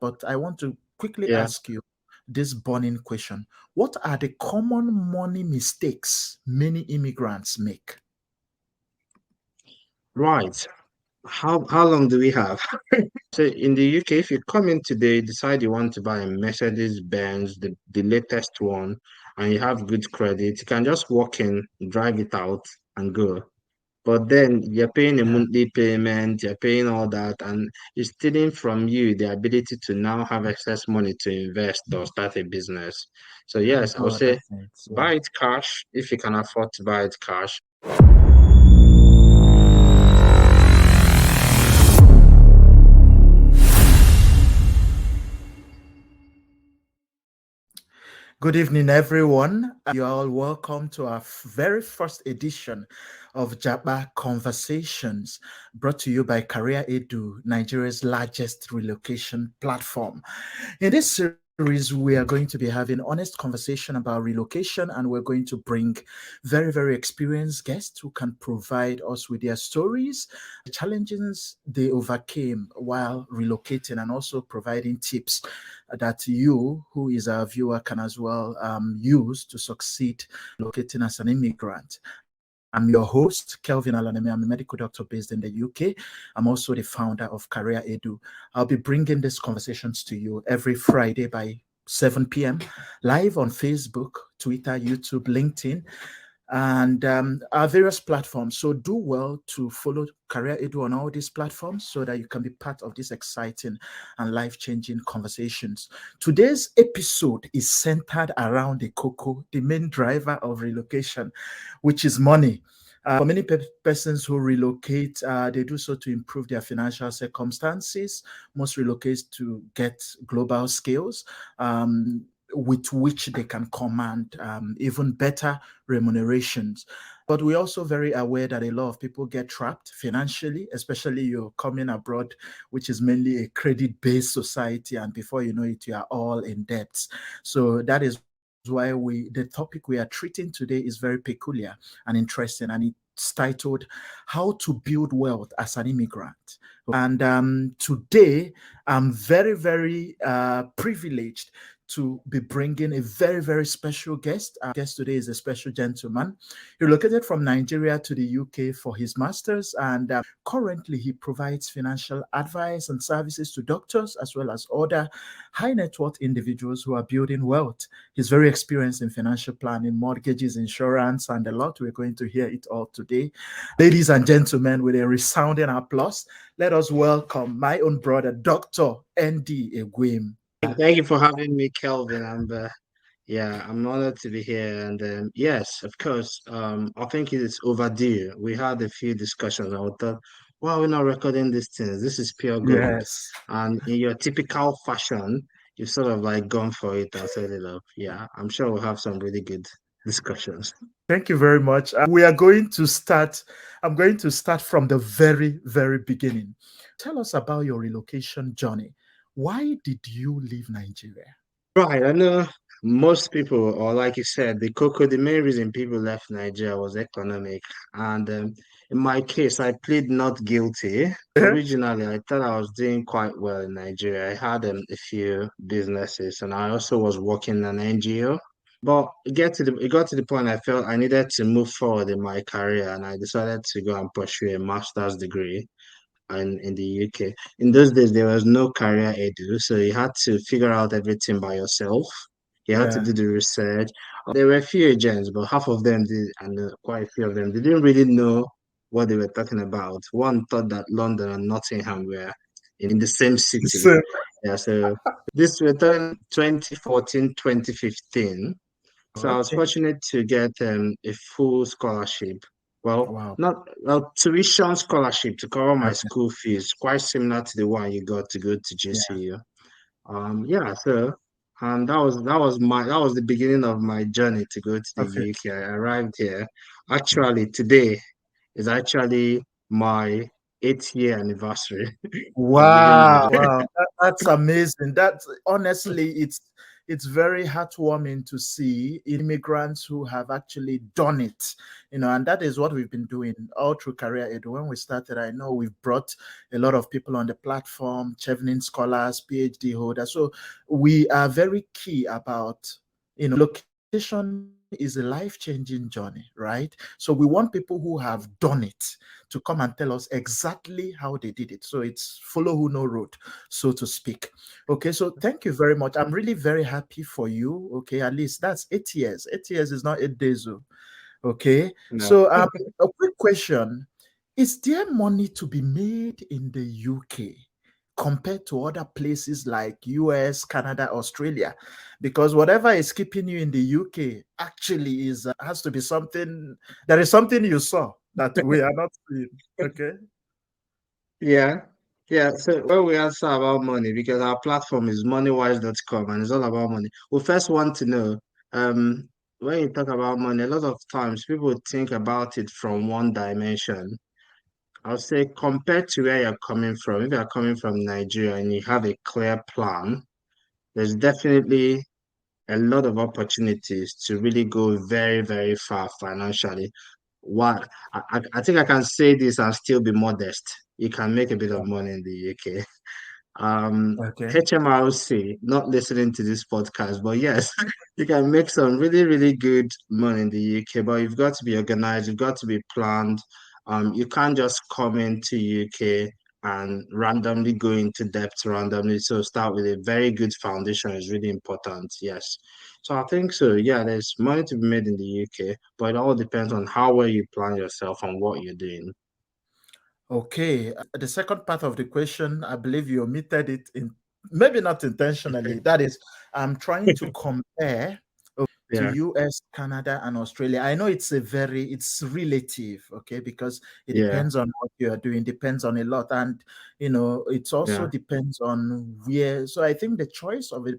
but I want to quickly Yeah. ask you this burning question. What are the common money mistakes many immigrants make? Right. How long do we have? So in the UK, if you come in today, decide you want to buy a Mercedes Benz, the latest one, and you have good credit, you can just walk in, drive it out, and go. But then you're paying a Yeah, monthly payment, you're paying all that, and it's stealing from you the ability to now have excess money to invest or start a business. So I yes, I do would say understand. Yeah. buy it cash if you can afford to buy it cash. Good evening, everyone. You're all welcome to our very first edition of Japa Conversations, brought to you by Career Edu, Nigeria's largest relocation platform. In this series, we are going to be having honest conversation about relocation, and we're going to bring very, very experienced guests who can provide us with their stories, the challenges they overcame while relocating, and also providing tips that you, who is our viewer, can as well use to succeed locating as an immigrant. I'm your host, Kelvin Alaneme. I'm a medical doctor based in the UK. I'm also the founder of Career Edu. I'll be bringing these conversations to you every Friday by 7 p.m. live on Facebook, Twitter, YouTube, LinkedIn, and our various platforms. So do well to follow Career Edu on all these platforms so that you can be part of these exciting and life-changing conversations. Today's episode is centered around the cocoa, the main driver of relocation, which is money. For many persons who relocate, they do so to improve their financial circumstances. Most relocate to get global skills. With which they can command even better remunerations. But we're also very aware that a lot of people get trapped financially, especially you're coming abroad, which is mainly a credit-based society, and before you know it, you are all in debt. So that is why the topic we are treating today is very peculiar and interesting, and it's titled "How to Build Wealth as an Immigrant." And today, I'm very, very privileged to be bringing a very, very special guest. Our guest today is a special gentleman. He relocated from Nigeria to the UK for his master's, and currently he provides financial advice and services to doctors as well as other high net worth individuals who are building wealth. He's very experienced in financial planning, mortgages, insurance, and a lot. We're going to hear it all today. Ladies and gentlemen, with a resounding applause, let us welcome my own brother, Dr. N.D. Egwim. Thank you for having me, Kelvin. Yeah, I'm honored to be here. And yes, of course, I think it's overdue. We had a few discussions. I thought, why are we not recording these things? This is pure gold. Yes. And in your typical fashion, you've sort of like gone for it and set it up. Yeah, I'm sure we'll have some really good discussions. Thank you very much. We are going to start. I'm going to start from the very, very beginning. Tell us about your relocation journey. Why did you leave Nigeria? Right, I know most people, or like you said, the main reason people left Nigeria was economic. And in my case, I plead not guilty. Originally, I thought I was doing quite well in Nigeria. I had a few businesses, and I also was working in an NGO. But it got to the point I felt I needed to move forward in my career, and I decided to go and pursue a master's degree in the UK. In those days, there was no career edu, so you had to figure out everything by yourself. You had to Yeah. do the research. There were a few agents, but half of them did, and quite a few of them they didn't really know what they were talking about. One thought that London and Nottingham were in the same city. So, Yeah, so this was 2014, 2015. So I was okay. fortunate to get a full scholarship. Well, Wow. not well, tuition scholarship to cover my Okay. school fees, quite similar to the one you got to go to Yeah. JCU. Yeah, so and that was the beginning of my journey to go to the Okay. UK. I arrived here. Actually, today is actually my 8th year anniversary of living Wow. here. Wow. That's amazing. That's honestly, it's very heartwarming to see immigrants who have actually done it, and that is what we've been doing all through Career Edu. When we started, I know we've brought a lot of people on the platform, Chevening scholars, PhD holders. So we are very key about, location is a life-changing journey, right? So we want people who have done it to come and tell us exactly how they did it. So it's follow who know road, so to speak. Okay, so thank you very much. I'm really very happy for you. Okay, at least that's 8 years. 8 years is not 8 days. Oh. Okay, No. so a quick question: is there money to be made in the UK compared to other places like US, Canada, Australia? Because whatever is keeping you in the UK actually is has to be something. There is something you saw that we are not seeing. Okay. Yeah. Yeah. So when we answer about money, because our platform is moneywise.com and it's all about money. We first want to know, um, when you talk about money, a lot of times people think about it from one dimension. I'll say compared to where you're coming from, if you're coming from Nigeria and you have a clear plan, there's definitely a lot of opportunities to really go very, very far financially. What I think I can say this and still be modest. You can make a bit of money in the UK. Okay. HMRC, not listening to this podcast, but yes, you can make some really, really good money in the UK, but you've got to be organized, you've got to be planned. You can't just come into UK and randomly go into debt randomly. So start with a very good foundation is really important. Yes. So I think so. Yeah, there's money to be made in the UK, but it all depends on how well you plan yourself and what you're doing. Okay. The second part of the question, I believe you omitted it in maybe not intentionally. That is, I'm trying to compare to Yeah, US, Canada, and Australia. I know it's relative, okay, because it yeah, depends on what you are doing, depends on a lot, and it also yeah, depends on where. So I think the choice of a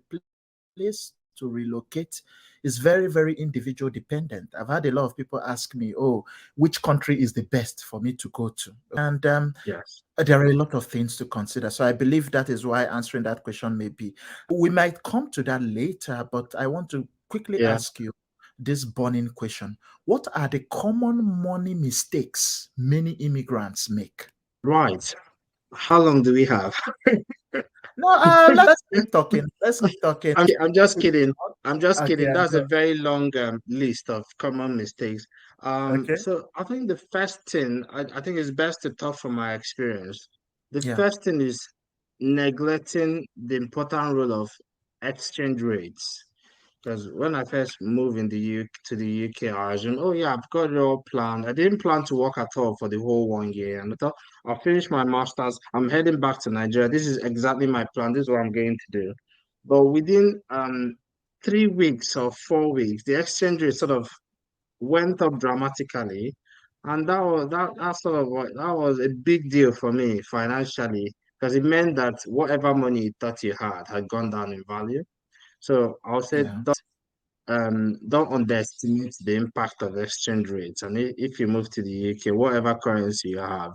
place to relocate is very, very individual dependent. I've had a lot of people ask me, oh, which country is the best for me to go to? And yes, there are a lot of things to consider. So I believe that is why answering that question may be. We might come to that later, but I want to quickly yeah. ask you this burning question. What are the common money mistakes many immigrants make? Right. How long do we have? No, let's keep talking. Let's keep talking. I'm just kidding. I'm just Okay, kidding. I'm That's a done. very long list of common mistakes. Okay. So I think the first thing, I think it's best to talk from my experience. The Yeah. first thing is neglecting the important role of exchange rates. Because when I first moved in the UK to the UK, I assumed, oh yeah, I've got it all planned. I didn't plan to work at all for the whole 1 year. And I thought I'll finish my master's. I'm heading back to Nigeria. This is exactly my plan. This is what I'm going to do. But within 3 weeks or 4 weeks, the exchange rate sort of went up dramatically. And that sort of that was a big deal for me financially because it meant that whatever money you thought you had gone down in value. So I'll say Yeah. don't underestimate the impact of exchange rates. And if you move to the UK, whatever currency you have,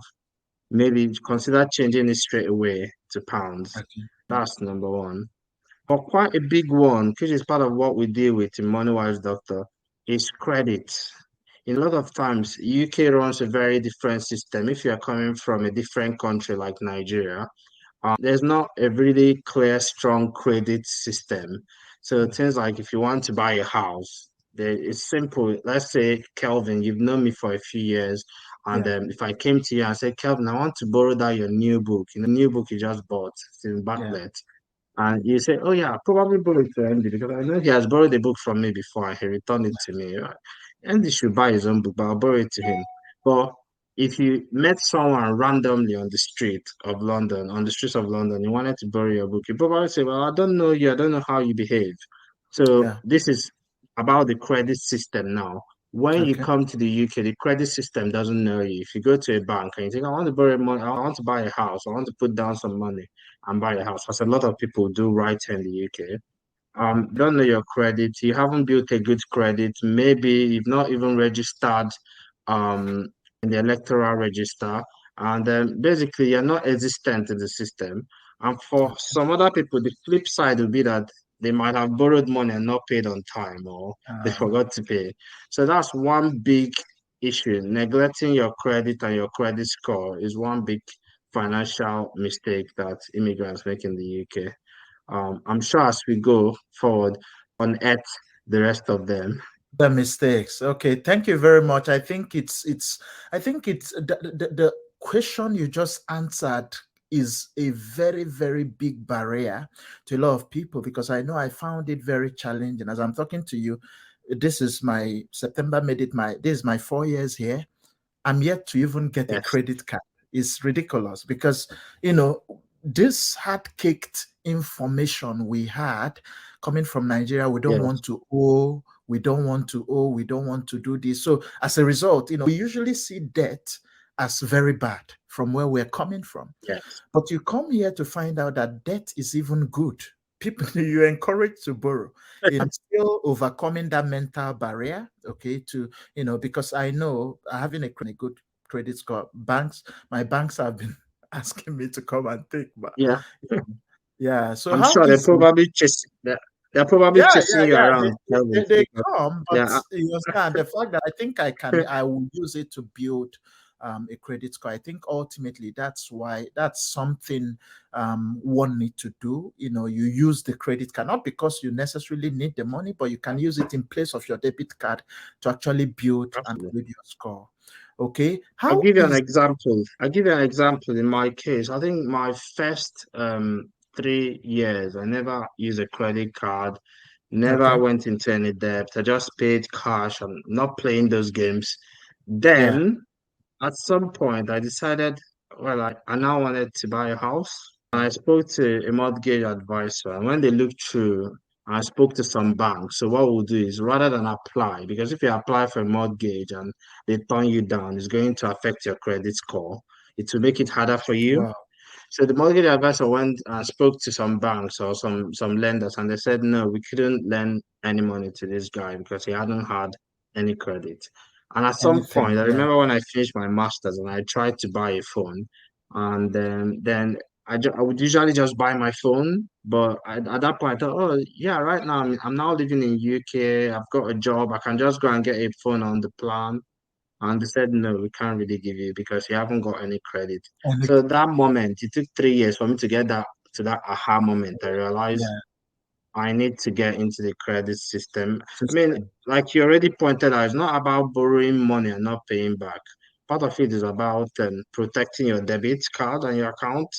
maybe consider changing it straight away to pounds. Okay. That's number one. But quite a big one, which is part of what we deal with in MoneyWise Doctor, is credit. In a lot of times, UK runs a very different system. If you're coming from a different country like Nigeria, there's not a really clear, strong credit system. So things like if you want to buy a house, it's simple. Let's say, Kelvin, you've known me for a few years, and Yeah. if I came to you and said, Kelvin, I want to borrow that your new book, new book you just bought, it's in Yeah. backlet. And you say, oh yeah, probably borrow it to Andy because I know he has borrowed the book from me before and he returned it to me. Right? Andy should buy his own book, but I'll borrow it to him. But if you met someone randomly on the street of London, on the streets of London, you wanted to borrow your book, you probably say, well, I don't know you, I don't know how you behave. So Yeah. this is about the credit system now. When you Okay. come to the UK, the credit system doesn't know you. If you go to a bank and you think, I want to borrow money, I want to buy a house, I want to put down some money and buy a house, as a lot of people do right here in the UK. Don't know your credit, you haven't built a good credit, maybe you've not even registered um in the electoral register, and basically you're not existent in the system. And for some other people, the flip side will be that they might have borrowed money and not paid on time, or they Uh, forgot to pay. So that's one big issue. Neglecting your credit and your credit score is one big financial mistake that immigrants make in the UK. I'm sure as we go forward, unearth the rest of them. the mistakes. Okay, thank you very much. I think it's the question you just answered is a very, very big barrier to a lot of people, because I know I found it very challenging. As I'm talking to you, this is my September made it my this is my 4 years here. I'm yet to even get a Yes, credit card. It's ridiculous because, you know, this hard caked information we had coming from Nigeria, we don't yes, want to owe, we don't want to owe, we don't want to do this. So as a result, we usually see debt as very bad from where we're coming from. yes, But you come here to find out that debt is even good. People, you're encouraged to borrow. I'm still overcoming that mental barrier, okay, because I know having a good credit score, my banks have been asking me to come and take, but yeah. yeah. So I'm how sure easy? they're probably Yeah, chasing yeah, you yeah. around, Kelvin, They because come, but yeah, you understand the fact that I think I will use it to build a credit score. I think ultimately that's something one need to do. You use the credit card not because you necessarily need the money, but you can use it in place of your debit card to actually build and absolutely. build your score. Okay, I'll how give you an is example. I'll give you an example in my case. I think my first 3 years, I never used a credit card, never okay? went into any debt. I just paid cash. I'm not playing those games. Yeah, Then at some point, I decided, well, I now wanted to buy a house. I spoke to a mortgage advisor, and when they looked through, I spoke to some banks. So what we'll do is rather than apply, because if you apply for a mortgage and they turn you down, it's going to affect your credit score. It will make it harder for you. wow, So the mortgage advisor went and spoke to some banks or some lenders, and they said no, we couldn't lend any money to this guy because he hadn't had any credit. And at some point, anything? I Yeah, remember when I finished my masters and I tried to buy a phone, and then I would usually just buy my phone, but at that point I thought, oh yeah, right now I'm now living in UK. I've got a job. I can just go and get a phone on the plan. And they said, no, we can't really give you because you haven't got any credit. any So that moment, it took 3 years for me to get that to that aha moment. I realized yeah I need to get into the credit system. I mean, system. like you already pointed out, it's not about borrowing money and not paying back. Part of it is about protecting your debit card and your account,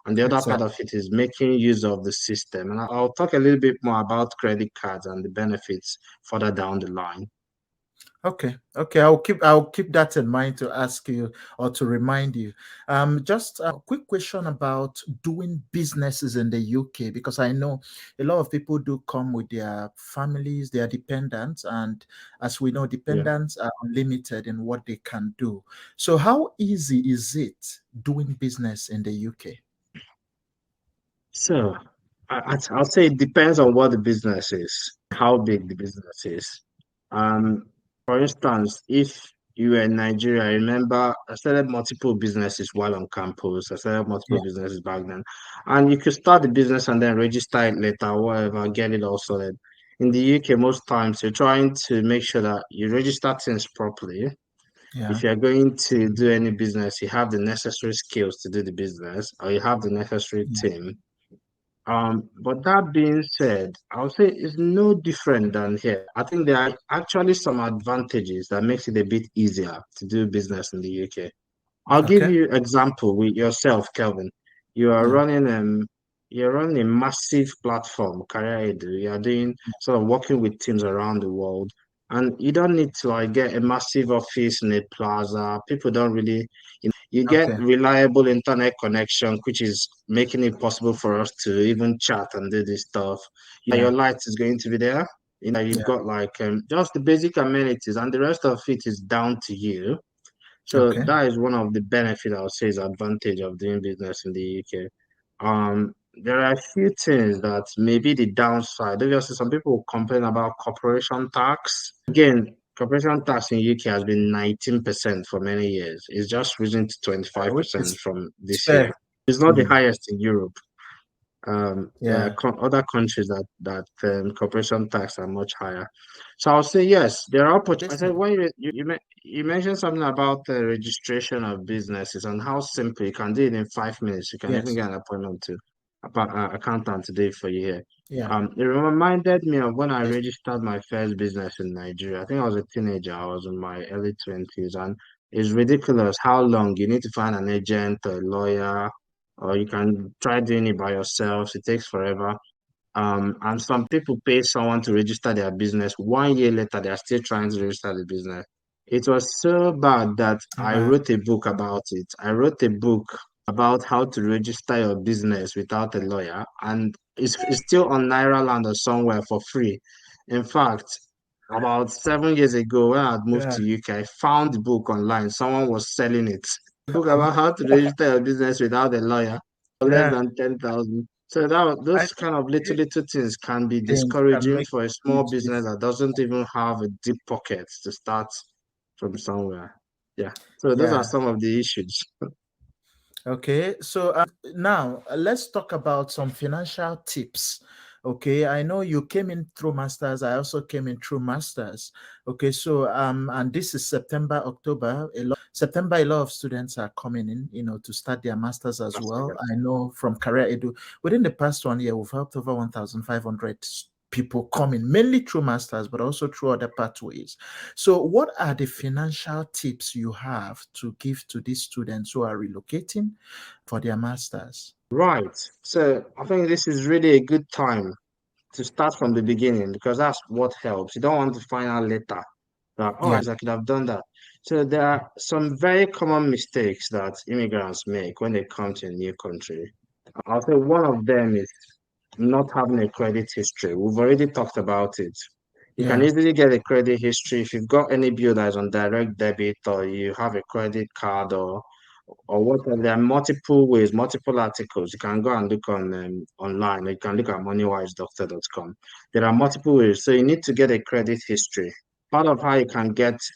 and the other part Exactly. of it is making use of the system. And I'll talk a little bit more about credit cards and the benefits further down the line. Okay, okay. I'll keep that in mind to ask you or to remind you. Just a quick question about doing businesses in the UK, because I know a lot of people do come with their families, their dependents, and as we know, Yeah. dependents are unlimited in what they can do. So, how easy is it doing business in the UK? So I'll say it depends on what the business is, how big the business is. For instance, if you were in Nigeria, I remember I started multiple businesses while on campus. I started multiple Yeah, businesses back then. And you could start the business and then register it later, whatever, get it all sorted. In the UK, most times you're trying to make sure that you register things properly. yeah, If you're going to do any business, you have the necessary skills to do the business, or you have the necessary yeah. team. But that being said, I would say it's no different than here. I think there are actually some advantages that makes it a bit easier to do business in the UK. I'll give Okay. you example with yourself, Kelvin. You are Yeah, running you're running a massive platform, Career Edu. You are doing sort of working with teams around the world, and you don't need to like get a massive office in a plaza. People don't really you get okay. reliable internet connection, which is making it possible for us to even chat and do this stuff. Yeah, Your light is going to be there. You've yeah. got like just the basic amenities, and the rest of it is down to you. So Okay. that is one of the benefits I would say is advantage of doing business in the UK. There are a few things that may be the downside. Obviously, some people complain about corporation tax. Again, corporation tax in UK has been 19% for many years. It's just risen to Which 25% is from it's this year. fair. It's not the Mm. highest in Europe. There are Yeah. other countries that corporation tax are much higher. So I'll say yes, there are opportunities. I said Listen. when you mentioned something about the registration of businesses and how simple you can do it in 5 minutes. You can even Yes. get an appointment to accountant today for you here. Yeah. It reminded me of when I registered my first business in Nigeria. I think I was a teenager. I was in my early 20s, and it's ridiculous how long you need to find an agent, a lawyer, or you can try doing it by yourself. It takes forever. And some people pay someone to register their business. 1 year later, they are still trying to register the business. It was so bad that I Wow. wrote a book about it. I wrote a book about how to register your business without a lawyer, and it's still on Naira Land or somewhere for free. In fact, about 7 years ago, when I had moved Yeah. to UK, I found the book online. Someone was selling it. Book Um, about how to register your business without a lawyer for less yeah. than 10,000. So I those think kind of little things can be things can discouraging make for a a small huge business difference. that doesn't even have a deep pocket to start from somewhere. Yeah. So those are Yeah. some of the issues. Okay, so now let's talk about some financial tips. Okay, I know you came in through masters. I also came in through masters. Okay, so and this is September, October. A lot of students are coming in, to start their masters as That's well. okay. I know from Career Edu, within the past 1 year, we've helped over 1,500 people coming, mainly through masters, but also through other pathways. So, what are the financial tips you have to give to these students who are relocating for their masters? Right. So I think this is really a good time to start from the beginning because that's what helps. You don't want to find out later that, oh, Yeah, I could have done that. So there are some very common mistakes that immigrants make when they come to a new country. I'll say one of them is not having a credit history. We've already talked about it. You can yeah, easily get a credit history if you've got any bill that is on direct debit or you have a credit card or whatever. There are multiple ways, multiple articles. You can go and look on online. You can look at moneywisedoctor.com. There are multiple ways. So you need to get a credit history. Part of how you can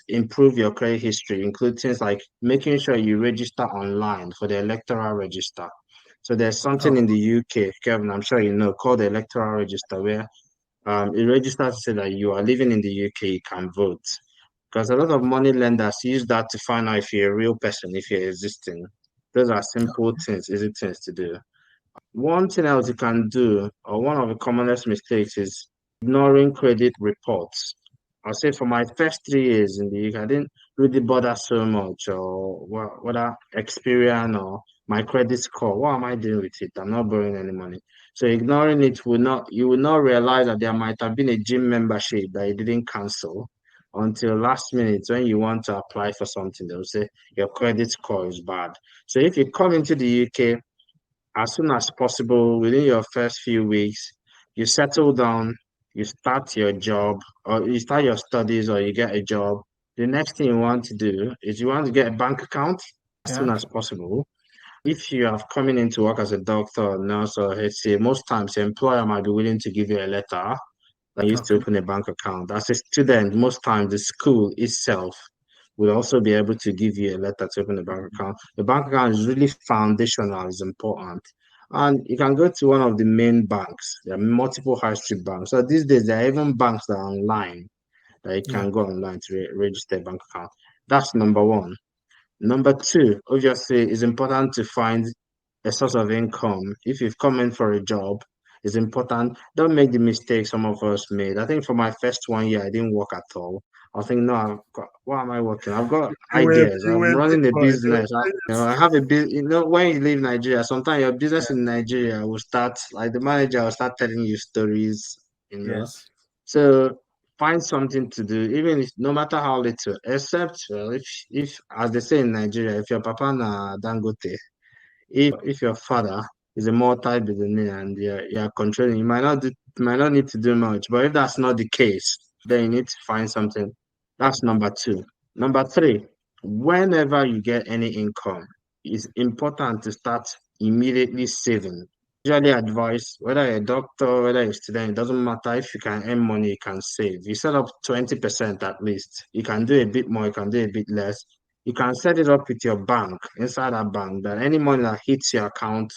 improve your credit history include things like making sure you register online for the electoral register. So there's something in oh, the UK, Kevin, I'm sure you know, called the electoral register, where it registers to say that you are living in the UK, you can vote. Because a lot of money lenders use that to find out if you're a real person, if you're existing. Those are simple things, easy things to do. One thing else you can do, or one of the commonest mistakes, is ignoring credit reports. I'll say for my first 3 years in the UK, I didn't really bother so much, or whether Experian or my credit score. What am I doing with it? I'm not borrowing any money. So ignoring it you will not realize that there might have been a gym membership that you didn't cancel until last minute when you want to apply for something. They'll say your credit score is bad. So if you come into the UK as soon as possible within your first few weeks, you settle down, you start your job, or you start your studies, or you get a job. The next thing you want to do is you want to get a bank account as soon yeah, as possible. If you have coming into work as a doctor or nurse or HCA, most times the employer might be willing to give you a letter that you used to okay, open a bank account. As a student, most times the school itself will also be able to give you a letter to open a bank account. The bank account is really foundational, is important. And you can go to one of the main banks. There are multiple high street banks. So these days, there are even banks that are online that you yeah, can go online to register a bank account. That's number one. Number two, obviously, it's important to find a source of income. If you've come in for a job, it's important. Don't make the mistake some of us made. I think for my first 1 year, I didn't work at all. I think, no, why am I working? I've got ideas. you I'm were big running a boy. business. I have a business. When you leave Nigeria, sometimes your Yeah, business in Nigeria will start, like the manager will start telling you stories, you know. yes, So find something to do, even if no matter how little, except well, if as they say in Nigeria, if your papa na Dangote, if your father is a multi-billionaire and you're controlling, you might not need to do much. But if that's not the case, then you need to find something. That's number two. Number three, whenever you get any income, it's important to start immediately saving. Usually advise whether you're a doctor, whether you're a student, it doesn't matter. If you can earn money, you can save. You set up 20% at least. You can do a bit more, you can do a bit less. You can set it up with your bank inside that bank that any money that hits your account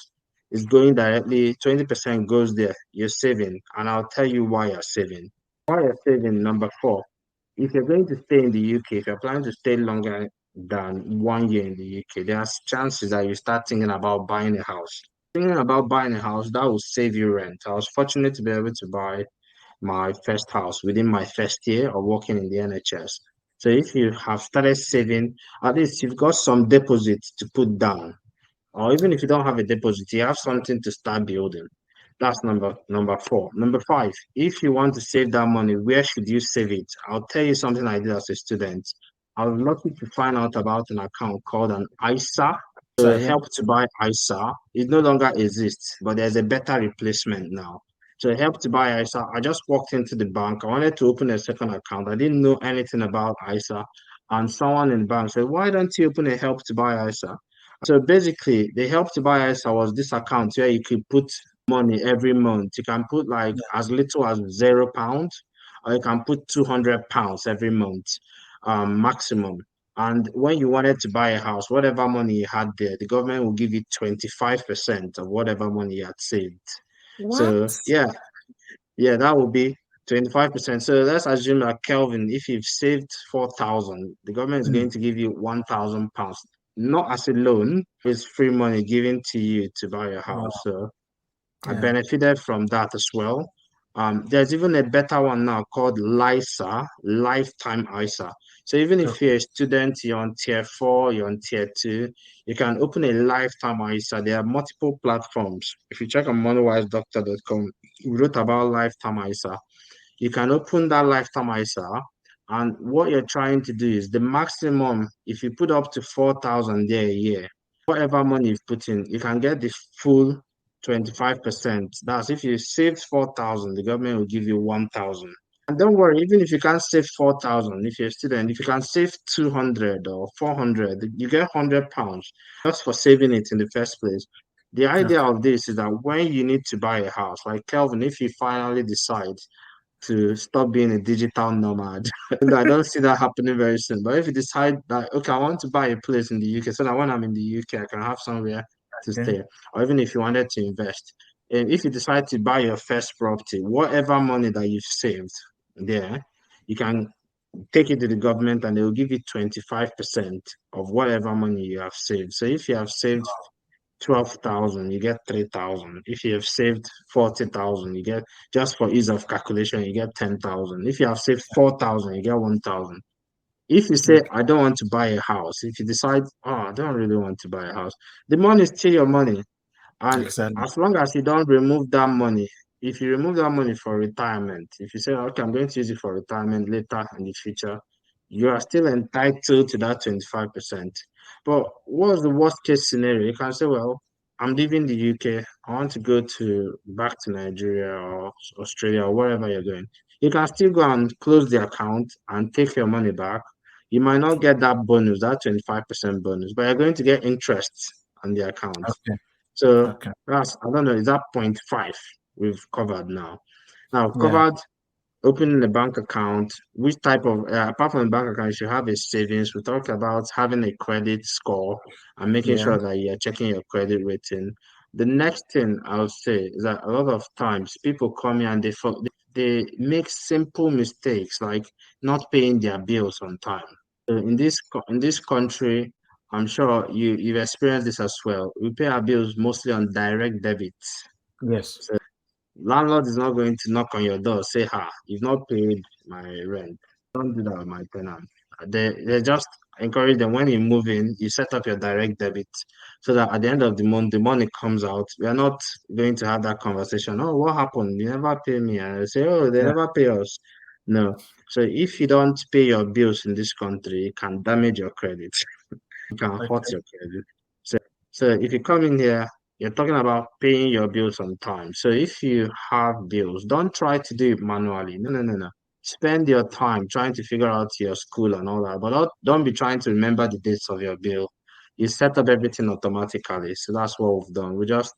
is going directly, 20% goes there. You're saving. And I'll tell you why you're saving. Why you're saving, number four, if you're going to stay in the UK, if you're planning to stay longer than 1 year in the UK, there's chances that you start thinking about buying a house. Thinking about buying a house, that will save you rent. I was fortunate to be able to buy my first house within my first year of working in the NHS. So if you have started saving, at least you've got some deposits to put down. Or even if you don't have a deposit, you have something to start building. That's number four. Number five, if you want to save that money, where should you save it? I'll tell you something I did as a student. I was lucky to find out about an account called an ISA. So So yeah, help to buy ISA. It no longer exists, but there's a better replacement now. So help to buy ISA. I just walked into the bank. I wanted to open a second account. I didn't know anything about ISA. And someone in the bank said, why don't you open a help to buy ISA? So basically, the help to buy ISA was this account where you could put money every month. You can put like yeah. as little as £0, or you can put £200 every month, maximum. And when you wanted to buy a house, whatever money you had there, the government will give you 25% of whatever money you had saved. What? So yeah, that would be 25%. So let's assume that Kelvin, if you've saved 4,000, the government is Mm, going to give you £1,000, not as a loan, it's free money given to you to buy a house. wow. So I Yeah. benefited from that as well. There's even a better one now called LISA, Lifetime ISA. So even if Okay. you're a student, you're on tier four, you're on tier two, you can open a lifetime ISA. There are multiple platforms. If you check on moneywise.com, we wrote about lifetime ISA. You can open that lifetime ISA, and what you're trying to do is the maximum, if you put up to 4,000 there a year, whatever money you've put in, you can get the full 25%. That's if you saved 4,000, the government will give you 1,000. And don't worry, even if you can't save 4,000, if you're a student, if you can save 200 or 400, you get £100 just for saving it in the first place. The idea Okay. of this is that when you need to buy a house, like Kelvin, if you finally decide to stop being a digital nomad. And I don't see that happening very soon. But if you decide that, okay, I want to buy a place in the UK so that when I'm in the UK, I can have somewhere to Okay. stay, or even if you wanted to invest. And if you decide to buy your first property, whatever money that you've saved there, you can take it to the government and they will give you 25% of whatever money you have saved. So if you have saved 12,000, you get 3,000. If you have saved 40,000, you get, just for ease of calculation, you get 10,000. If you have saved 4,000, you get 1,000. If you say, Okay. I don't want to buy a house, if you decide, oh, I don't really want to buy a house, the money is still your money. And Exactly. as long as you don't remove that money, if you remove that money for retirement, if you say, okay, I'm going to use it for retirement later in the future, you are still entitled to that 25%. But what's the worst case scenario? You can say, well, I'm leaving the UK. I want to go to back to Nigeria or Australia or wherever you're going. You can still go and close the account and take your money back. You might not get that bonus, that 25% bonus, but you're going to get interest on the account. Okay. So Okay. that's, I don't know, is that point five we've covered now? Now, we've Yeah. covered opening a bank account, which type of, apart from the bank account, you should have a savings. We talked about having a credit score and making Yeah. sure that you're checking your credit rating. The next thing I'll say is that a lot of times people come here and they make simple mistakes like not paying their bills on time. So in this country, I'm sure you've experienced this as well. We pay our bills mostly on direct debits. Yes. So landlord is not going to knock on your door, say, "Ha, you've not paid my rent." Don't do that with my tenant. They just encourage them when you move in, you set up your direct debit so that at the end of the month, the money comes out. We are not going to have that conversation. Oh, what happened? You never pay me. And I say, oh, they Yeah. never pay us. No. So if you don't pay your bills in this country, it can damage your credit. It can hurt Okay. your credit. So if you come in here, you're talking about paying your bills on time. So if you have bills, don't try to do it manually. No, no, no, no. Spend your time trying to figure out your school and all that, but don't be trying to remember the dates of your bill. You set up everything automatically. So that's what we've done. We just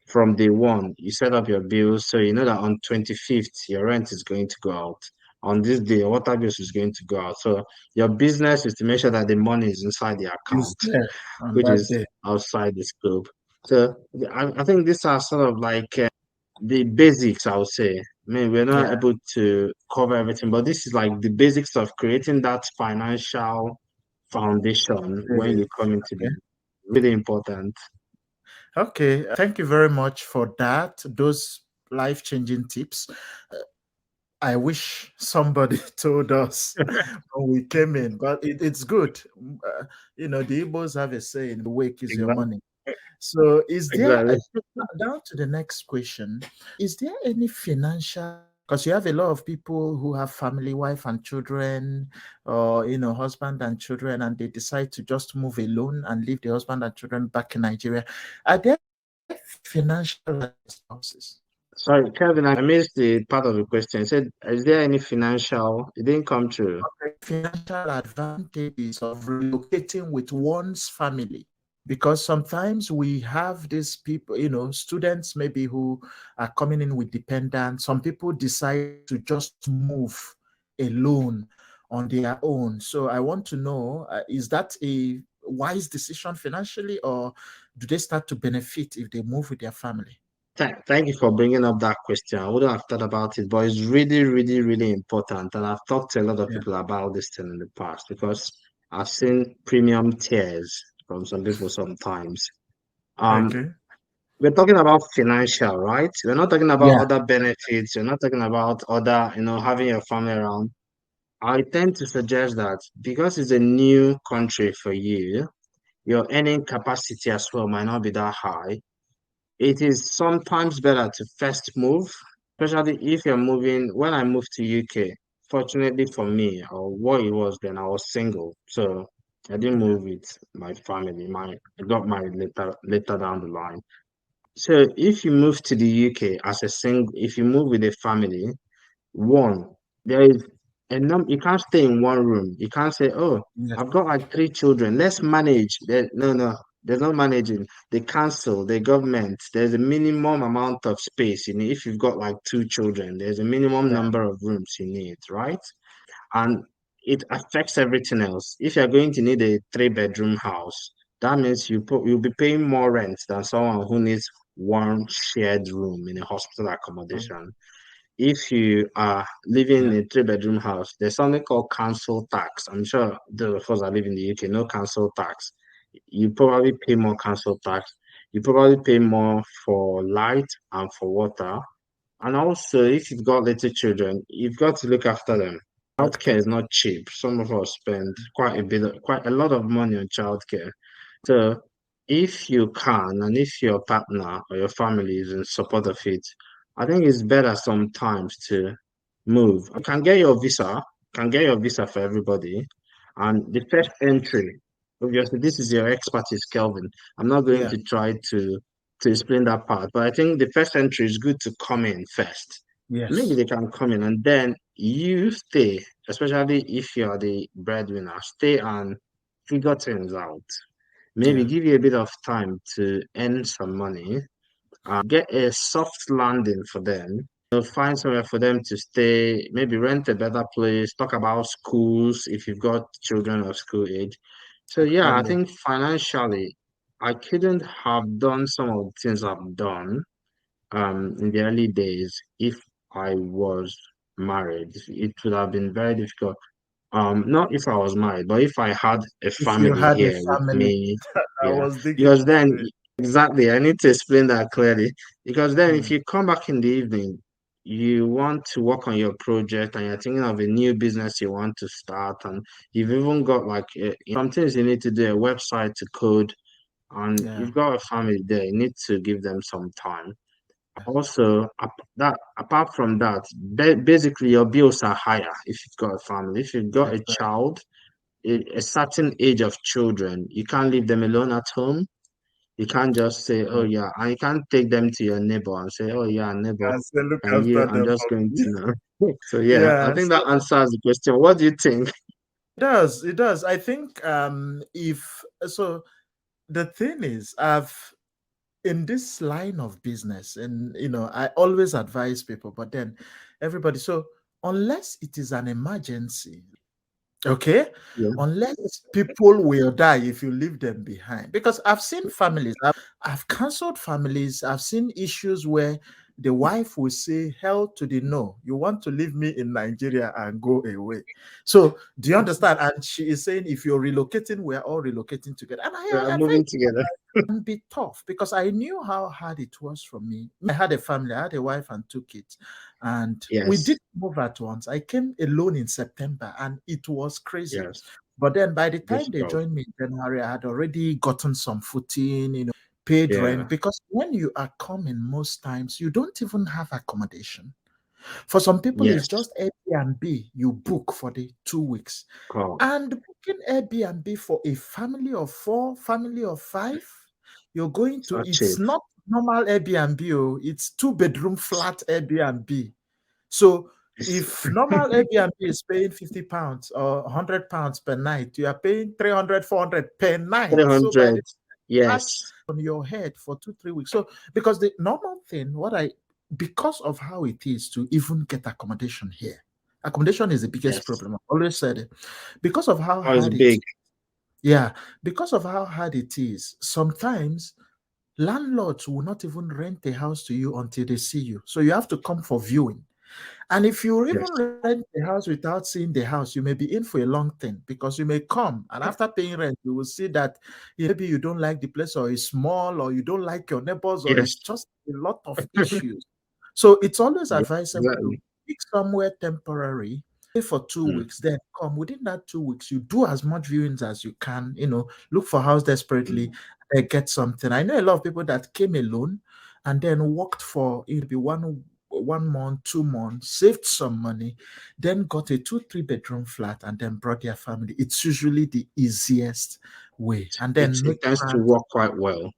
from day one, you set up your bills so you know that on 25th your rent is going to go out. On this day, your water bills is going to go out. So your business is to make sure that the money is inside the Is account, there on which that is day? outside the scope. So I think these are sort of like the basics, I would say. I mean, we're not Yeah. able to cover everything, but this is like the basics of creating that financial foundation when Yes. you come into Okay. business. Really important. Okay. Thank you very much for that. Those life-changing tips. I wish somebody told us when we came in, but it's good. The Igbos have a saying, "Wake is your Exactly. money." So, is there Exactly. down to the next question? Is there any financial? Because you have a lot of people who have family, wife and children, or husband and children, and they decide to just move alone and leave the husband and children back in Nigeria. Are there financial spouses? Sorry, Kevin, I missed the part of the question. It said, is there any financial? It didn't come true. Financial advantages of relocating with one's family, because sometimes we have these people, students maybe who are coming in with dependents. Some people decide to just move alone on their own. So I want to know, is that a wise decision financially, or do they start to benefit if they move with their family? Thank you for bringing up that question. I wouldn't have thought about it, but it's really, really, really important. And I've talked to a lot of Yeah. people about this thing in the past because I've seen premium tiers from some people sometimes. Um, Okay. we're talking about financial, right? We're not talking about Yeah. other benefits. We're not talking about other, having your family around. I tend to suggest that because it's a new country for you, your earning capacity as well might not be that high. It is sometimes better to first move, especially if you're moving. When I moved to UK, fortunately for me, or what it was then, I was single, so I didn't move with my family. I got married later down the line. So if you move to the UK as a single, if you move with a family, one, there is a you can't stay in one room. You can't say, "Oh, Yes. I've got like three children. Let's manage." No, no, there's no managing. The council, the government, there's a minimum amount of space you need. If you've got like two children, there's a minimum Yeah. number of rooms you need, right? And it affects everything else. If you're going to need a three-bedroom house, that means you'll be paying more rent than someone who needs one shared room in a hospital accommodation. If you are living in Yeah. a three-bedroom house, there's something called council tax. I'm sure those of us that live in the UK know council tax. You probably pay more council tax. You probably pay more for light and for water. And also, if you've got little children, you've got to look after them. Healthcare Okay. is not cheap. Some of us spend quite a lot of money on childcare. So if you can, and if your partner or your family is in support of it, I think it's better sometimes to move. You can get your visa for everybody. And the first entry, obviously, this is your expertise, Kelvin. I'm not going Yeah. to try to explain that part, but I think the first entry is good to come in first. Maybe Yes. they can come in and then you stay, especially if you're the breadwinner, stay and figure things out. Maybe Yeah. give you a bit of time to earn some money, get a soft landing for them. Find somewhere for them to stay, maybe rent a better place, talk about schools if you've got children of school age. So yeah, I Actually. think financially, I couldn't have done some of the things I've done in the early days if I was married. It would have been very difficult. Not if I was married, but if I had a If you family had a here with family, me, I yeah. was thinking Because then, of it. exactly, I need to explain that clearly. Because then, if Hmm. you come back in the evening, you want to work on your project and you're thinking of a new business you want to start, and you've even got like some things you need to do, a website to code, and Yeah. you've got a family there, you need to give them some time. Also, apart from that, basically your bills are higher if you've got a family. If you've got a Exactly. child, a certain age of children, you can't leave them alone at home. You can't just say, "Oh Yeah. yeah," and you can't take them to your neighbor and say, "Oh yeah, neighbor, And say, look and you, after I'm them just for going me. to know." So yeah, I Yeah. think So that answers the question. What do you think? it does. It does. I think if so the thing is, I've in this line of business, and I always advise people, but then everybody, so unless it is an emergency, Okay, Yeah. unless people will die if you leave them behind. Because I've seen families, I've cancelled families, I've seen issues where the wife will say, hell to the no, you want to leave me in Nigeria and go away. So, do you understand? And she is saying, if you're relocating, we're all relocating together. And We are I felt moving together. can be tough because I knew how hard it was for me. I had a family, I had a wife and two kids, and we Yes. did move at once. I came alone in September, and it was crazy. Yes. But then by the time they Difficult. joined me in January, I had already gotten some footing, paid rent. Yeah. Because when you are coming, most times you don't even have accommodation. For some people, it's Yes. just Airbnb you book for the 2 weeks. Call. And booking Airbnb for a family of four, family of five, you're going It's to, not it's cheap. not normal Airbnb, oh, it's two-bedroom flat Airbnb. So It's if normal Airbnb is paying £50 or £100 per night, you are paying 300, 400 per night. So by the 300. that Yes. on your head for 2, 3 weeks. So because the normal thing, because of how it is to even get accommodation here, accommodation is the biggest Yes. problem. I've always said it. Because of how Oh, it's hard it big. is. Yeah, because of how hard it is, sometimes landlords will not even rent a house to you until they see you. So you have to come for viewing. And if you even Yes. rent the house without seeing the house, you may be in for a long thing because you may come and after paying rent, you will see that maybe you don't like the place or it's small or you don't like your neighbors or it's Yes. just a lot of issues. So it's always Yeah, advisable to exactly. pick somewhere temporary, stay for two Mm, weeks, then come. Within that 2 weeks, you do as much viewings as you can, look for house desperately, mm. get something. I know a lot of people that came alone and then worked for maybe 1 month, 2 months, saved some money, then got a 3 bedroom flat, and then brought their family. It's usually the easiest way, and then It make tends to plans. work quite well.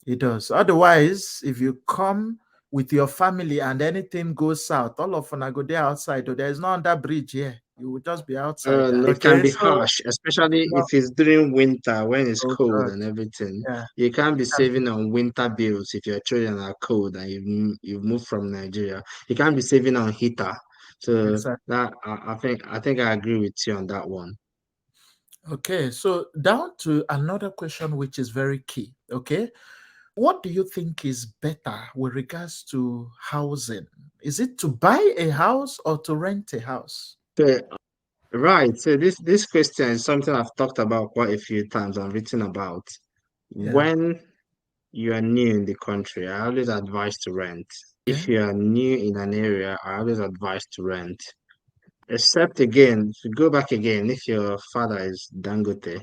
It does. Otherwise, if you come with your family and anything goes south, all of them go there outside, or there is no under bridge here. You will just be outside. No, it can Okay, be so harsh, especially no, if it's during winter when it's oh cold God, and everything. yeah, You can't be can be, saving on winter bills if your children are cold and you've moved from Nigeria. You can't be saving on heater. So exactly. that I think I agree with you on that one. Okay, so down to another question, which is very key. Okay, what do you think is better with regards to housing? Is it to buy a house or to rent a house? So, right. So this question is something I've talked about quite a few times and written about. Yeah. When you are new in the country, I always advise to rent. Okay. If you are new in an area, I always advise to rent. Except again, if you go back again, if your father is Dangote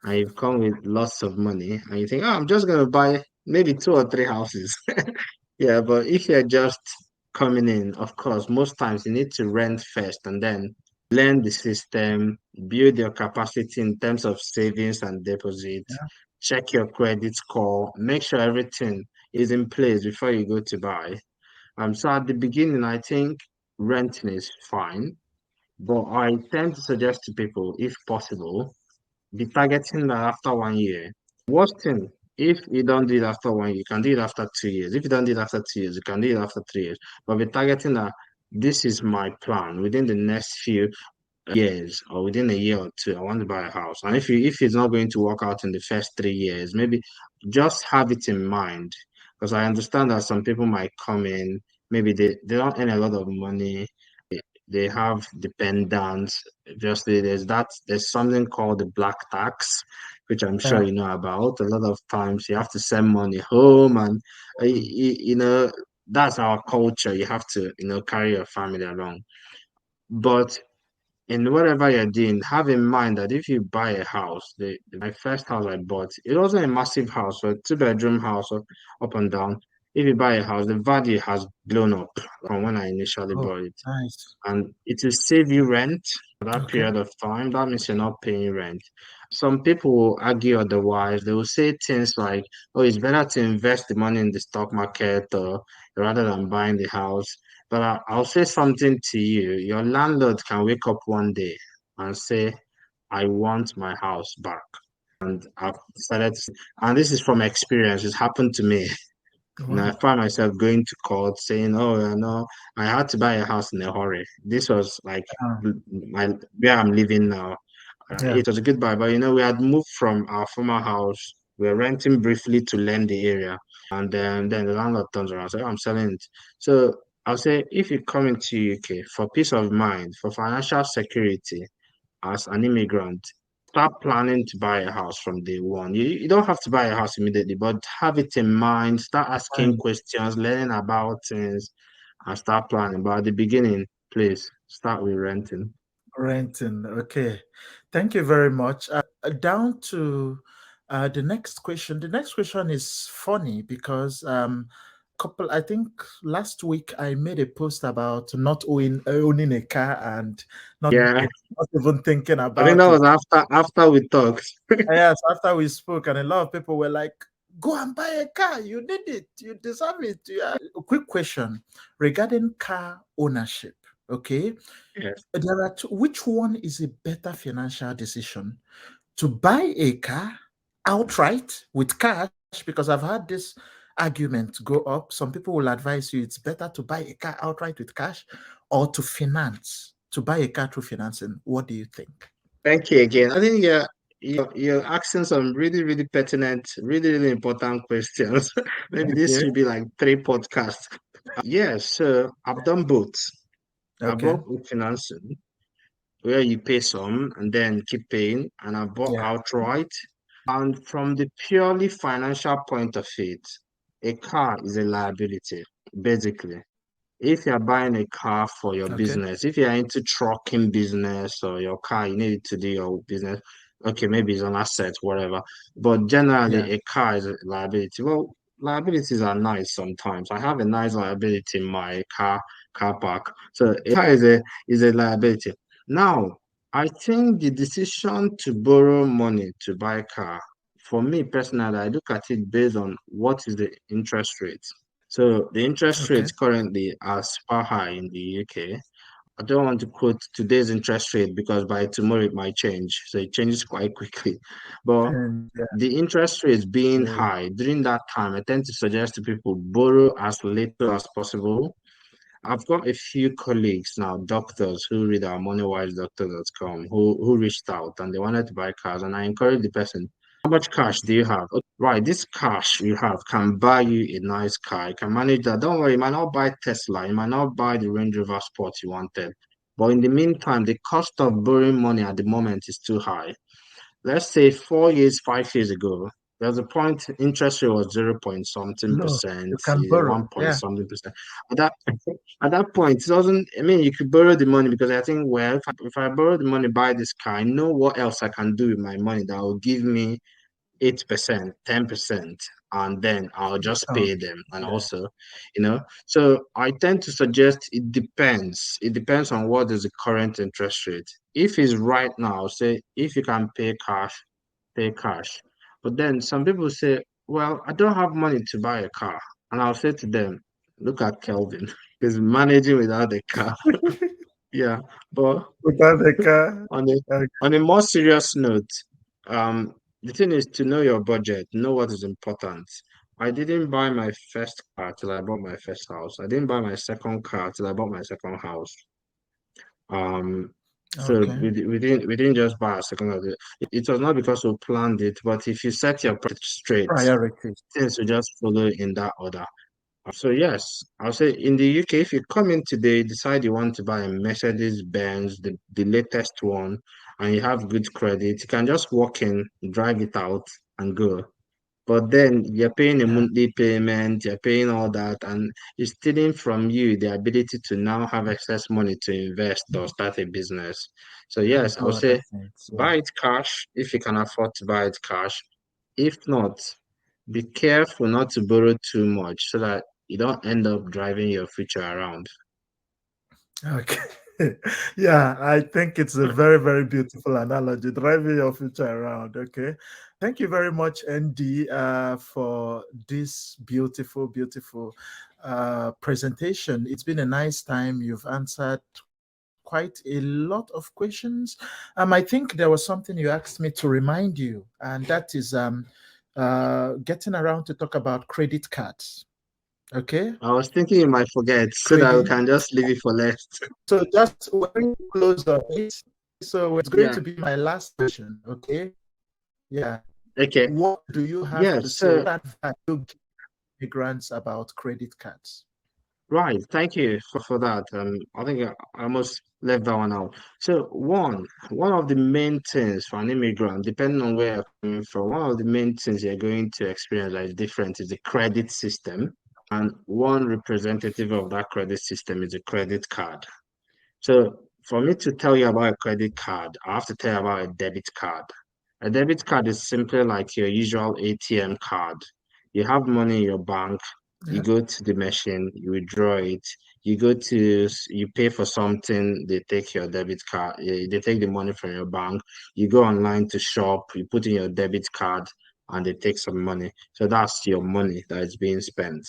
and you've come with lots of money and you think, oh, I'm just gonna buy maybe two or three houses. Yeah, but if you're just coming in, of course, most times you need to rent first and then learn the system, build your capacity in terms of savings and deposits, Yeah. check your credit score, make sure everything is in place before you go to buy. So at the beginning, I think renting is fine. But I tend to suggest to people, if possible, be targeting that after 1 year. Worst thing, if you don't do it after 1 year, you can do it after 2 years. If you don't do it after 2 years, you can do it after 3 years. But be targeting that this is my plan within the next few years or within a year or two, I want to buy a house. And if it's not going to work out in the first 3 years, maybe just have it in mind. Because I understand that some people might come in, maybe they don't earn a lot of money, they have dependents. Obviously, there's something called the black tax, which I'm sure Yeah. you know about. A lot of times you have to send money home, and that's our culture. You have to carry your family along. But in whatever you're doing, have in mind that if you buy a house, my first house I bought, it wasn't a massive house, a 2 bedroom house up and down. If you buy a house, the value has blown up from when I initially Oh, bought it, nice. and it will save you rent for that Okay. period of time. That means you're not paying rent. Some people will argue otherwise. They will say things like, "Oh, it's better to invest the money in the stock market rather than buying the house." But I'll say something to you. Your landlord can wake up one day and say, "I want my house back." And I've decided, and this is from experience. It's happened to me. I Wow. found myself going to court saying, "Oh, I had to buy a house in a hurry." This was like Um, my where I'm living now. Yeah. It was a good buy, but we had moved from our former house. We were renting briefly to learn the area, and then the landlord turns around and says, "Oh, I'm selling it." So I'll say, if you come into UK for peace of mind, for financial security, as an immigrant, start planning to buy a house from day one. You don't have to buy a house immediately, but have it in mind, start asking Fine. questions, learning about things, and start planning. But at the beginning, please start with renting. Renting. Okay. Thank you very much. Down to the next question. The next question is funny because I think last week I made a post about not owning a car and not, Yeah, not even thinking I think about that it. was after we talked. Yes, after we spoke, and a lot of people were like, "Go and buy a car. You need it. You deserve it." Yeah. A quick question regarding car ownership. Okay, Yes. which one is a better financial decision? To buy a car outright with cash, because I've had this argument go up. Some people will advise you it's better to buy a car outright with cash or to buy a car through financing. What do you think? Thank you again. I think you're asking some really, really pertinent, really, really important questions. Maybe this Okay. should be like three podcasts. Yes, so I've done both. I Okay. bought with financing, where you pay some and then keep paying, and I bought Yeah. outright. And from the purely financial point of it, a car is a liability, basically. If you're buying a car for your Okay. business, if you're into trucking business or your car, you need it to do your business. Okay, maybe it's an asset, whatever. But Yeah. generally, a car is a liability. Well, liabilities are nice sometimes. I have a nice liability in my car park. So a car is a liability. Now, I think the decision to borrow money to buy a car, for me personally, I look at it based on what is the interest rate. So the interest Okay. rate currently are super high in the UK. I don't want to quote today's interest rate because by tomorrow it might change. So it changes quite quickly. But And yeah. the interest rates being Yeah. high during that time, I tend to suggest to people borrow as little as possible. I've got a few colleagues now, doctors who read our moneywise.com, who reached out and they wanted to buy cars, and I encouraged the person, how much cash do you have? "Okay, right, this cash you have can buy you a nice car. You can manage that. Don't worry, you might not buy Tesla, you might not buy the Range Rover Sport you wanted. But in the meantime, the cost of borrowing money at the moment is too high. Let's say 4 years, 5 years ago, there was a point interest rate was 0 point something No, you percent, can borrow. 1 point Yeah. something percent. At that at that point, it doesn't. I mean, you could borrow the money because I think, well, if I borrow the money, buy this car, I know what else I can do with my money that will give me 8%, 10%, and then I'll just pay them. And Okay. also, so I tend to suggest it depends. It depends on what is the current interest rate. If it's right now, say if you can pay cash. But then some people say, well, I don't have money to buy a car. And I'll say to them, look at Kelvin. He's managing without a car. Yeah. But Without the car. on a Okay. on a more serious note, the thing is to know your budget, know what is important. I didn't buy my first car till I bought my first house. I didn't buy my second car till I bought my second house. So Okay. we didn't just buy a second house. It was not because we planned it, but if you set your priority straight, Priorities. things will just follow in that order. So yes, I'll say in the UK, if you come in today, decide you want to buy a Mercedes Benz, the latest one, and you have good credit, you can just walk in, drive it out, and go. But then you're paying a Yeah. monthly payment, you're paying all that, and it's stealing from you the ability to now have excess money to invest or start a business. So And yes, I would do other say things. Yeah. buy it cash if you can afford to buy it cash. If not, be careful not to borrow too much so that you don't end up driving your future around. Okay. Yeah, I think it's a very, very beautiful analogy, driving your future around. Okay. Thank you very much, ND, for this beautiful, beautiful presentation. It's been a nice time. You've answered quite a lot of questions. I think there was something you asked me to remind you, and that is getting around to talk about credit cards. Okay. I was thinking you might forget so that we Credit. can just leave it for last. So just when you close on it, So it's going Yeah. to be my last question. Okay. Yeah. Okay. What do you have Yeah. to say? So, What advice you give migrants about credit cards? right. Thank you for that. I think I almost left that one out. So, one of the main things for an immigrant, depending on where you're coming from, one of the main things you're going to experience that is different is the credit system. And one representative of that credit system is a credit card. So for me to tell you about a credit card, I have to tell you about a debit card. A debit card is simply like your usual ATM card. You have money in your bank, you Yeah. go to the machine, you withdraw it, you pay for something, they take your debit card, they take the money from your bank, you go online to shop, you put in your debit card, and they take some money. So that's your money that is being spent.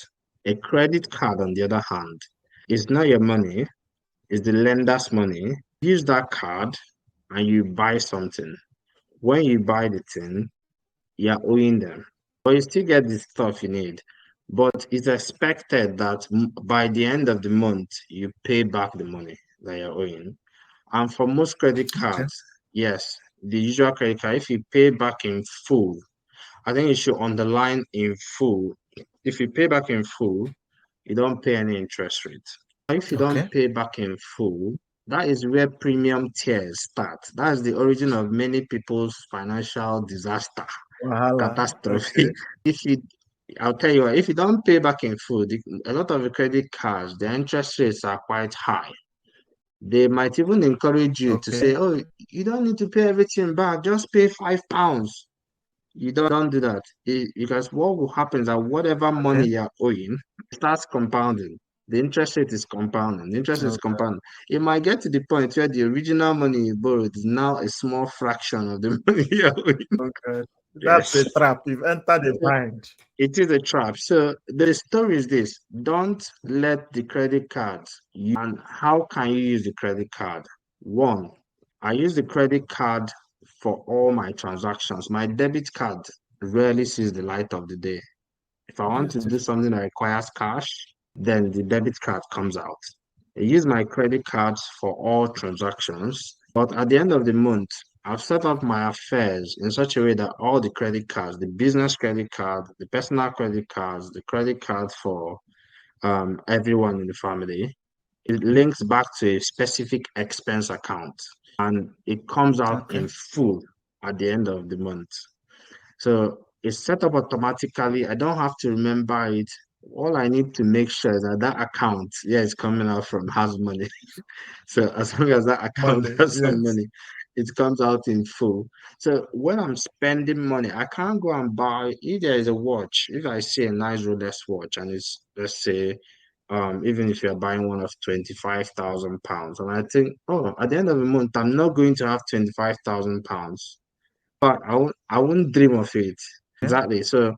A credit card, on the other hand, is not your money, is the lender's money. Use that card and you buy something. When you buy the thing, you're owing them. But you still get the stuff you need. But it's expected that by the end of the month, you pay back the money that you're owing. And for most credit Okay. cards, yes, the usual credit card, if you pay back in full, I think you should underline in full. If you pay back in full, you don't pay any interest rate. If you don't Okay. pay back in full, that is where premium tiers start. That's the origin of many people's financial disaster, Wahala. catastrophe. Okay. If you, I'll tell you what, if you don't pay back in full, a lot of the credit cards, the interest rates are quite high. They might even encourage you to say, Okay. oh, you don't need to pay everything back, just pay £5. You don't do that. Because what will happen is that whatever money Okay. you're owing starts compounding. The interest rate is compounding. The interest rate is Okay. compounding. It might get to the point where the original money you borrowed is now a small fraction of the money you're owing. Okay. That's Yes. a trap. You've entered a So bind. it is a trap. So the story is this: don't let the credit cards use. And how can you use the credit card? One, I use the credit card for all my transactions. My debit card rarely sees the light of the day. If I want to do Beautiful. something that requires cash, then the debit card comes out. I use my credit cards for all transactions, but at the end of the month, I've set up my affairs in such a way that all the credit cards, the business credit card, the personal credit cards, the credit card for everyone in the family, it links back to a specific expense account and it comes out Okay. in full at the end of the month. So it's set up automatically. I don't have to remember it. All I need to make sure is that that account, yeah, is coming out from has money. So as long as that account Monday. has some Yes. money, it comes out in full. So when I'm spending money, I can't go and buy if there is a watch. If I see a nice Rolex watch and it's let's say even if you're buying one of 25,000 pounds, and I think, oh, at the end of the month, I'm not going to have 25,000 pounds but I won't dream of it. Okay. Exactly. So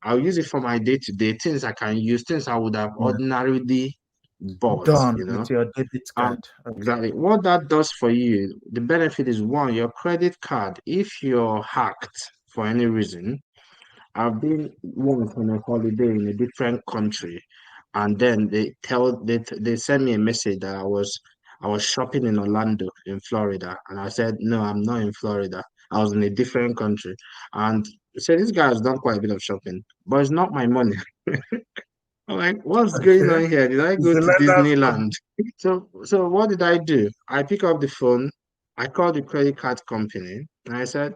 I'll use it for my day-to-day things I can use, things I would have Yeah. ordinarily bought, Done you know. with your debit Um, card. Okay. exactly. What that does for you, the benefit is one, your credit card, if you're hacked for any reason, I've been once on a holiday in a different country, and then they sent me a message that I was shopping in Orlando in Florida, and I said no, I'm not in Florida. I was in a different country, and they said this guy has done quite a bit of shopping, but it's not my money. I'm like, what's going Okay. on here? Did I It's go the to lender's money. Disneyland? So what did I do? I pick up the phone, I called the credit card company, and I said,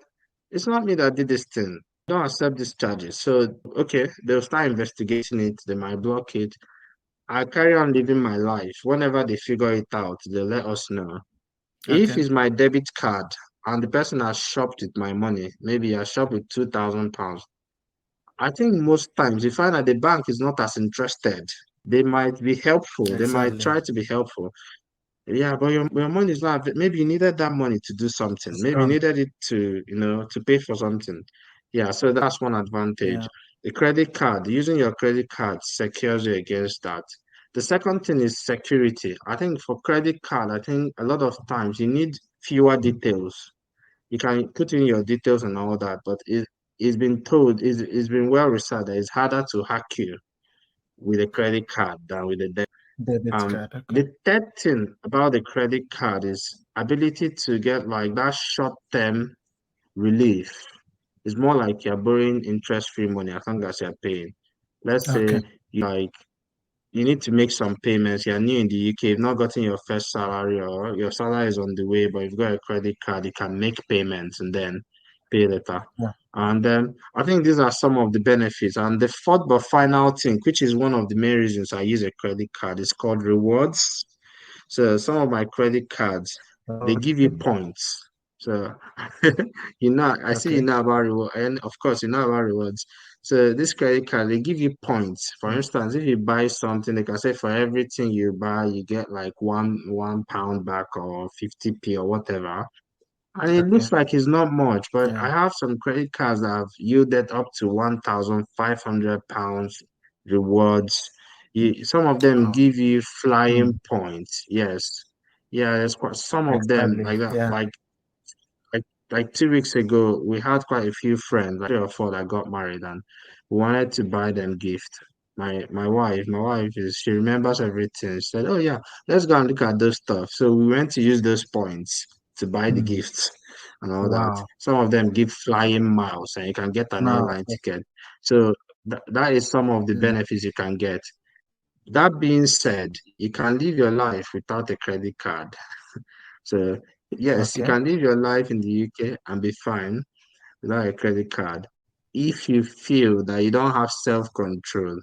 it's not me that did this thing. I don't accept these charges. So okay, they'll start investigating it, they might block it. I carry on living my life. Whenever they figure it out, they'll let us know. If Okay. it's my debit card and the person has shopped with my money, maybe I shopped with £2,000. I think most times you find that the bank is not as interested. They might be helpful. They might Exactly. try to be helpful. Yeah, but your money is not, maybe you needed that money to do something. It's Maybe you gone. needed it to, to pay for something. Yeah, so that's one advantage. Yeah. The credit card, using your credit card secures you against that. The second thing is security. I think for credit card, I think a lot of times you need fewer details. You can put in your details and all that, but it's been told, it's been well researched that it's harder to hack you with a credit card than with a debit. Debit card. Okay. The third thing about the credit card is ability to get like that short-term relief. It's more like you're borrowing interest-free money as long as you're paying. Let's Okay. say you need to make some payments. You're new in the UK, you've not gotten your first salary or your salary is on the way, but you've got a credit card, you can make payments and then pay later. Yeah. And I think these are some of the benefits. And the fourth but final thing, which is one of the main reasons I use a credit card, is called rewards. So some of my credit cards, they give you Okay. points. So I see you Okay. know about reward, and of course you know about rewards. So this credit card, they give you points. For Mm. instance, if you buy something, they can say for everything you buy, you get like one pound back or 50p or whatever. And it Okay. looks like it's not much, but I Yeah. have some credit cards that have yielded up to £1,500 rewards. Some of them Wow. give you flying Mm. points. Yes. Yeah, there's quite some of them Exactly. like that. Yeah. Like like 2 weeks ago, we had quite a few friends, like 3 or 4 that got married, and we wanted to buy them gift. My wife is she remembers everything. She said, "Oh yeah, let's go and look at those stuff." So we went to use those points to buy the Mm. gifts and all that. Wow. Some of them give flying miles, and you can get an Now. airline ticket. So that is some of the Mm. benefits you can get. That being said, you can live your life without a credit card. So yes, you Okay. can live your life in the UK and be fine without a credit card. If you feel that you don't have self-control,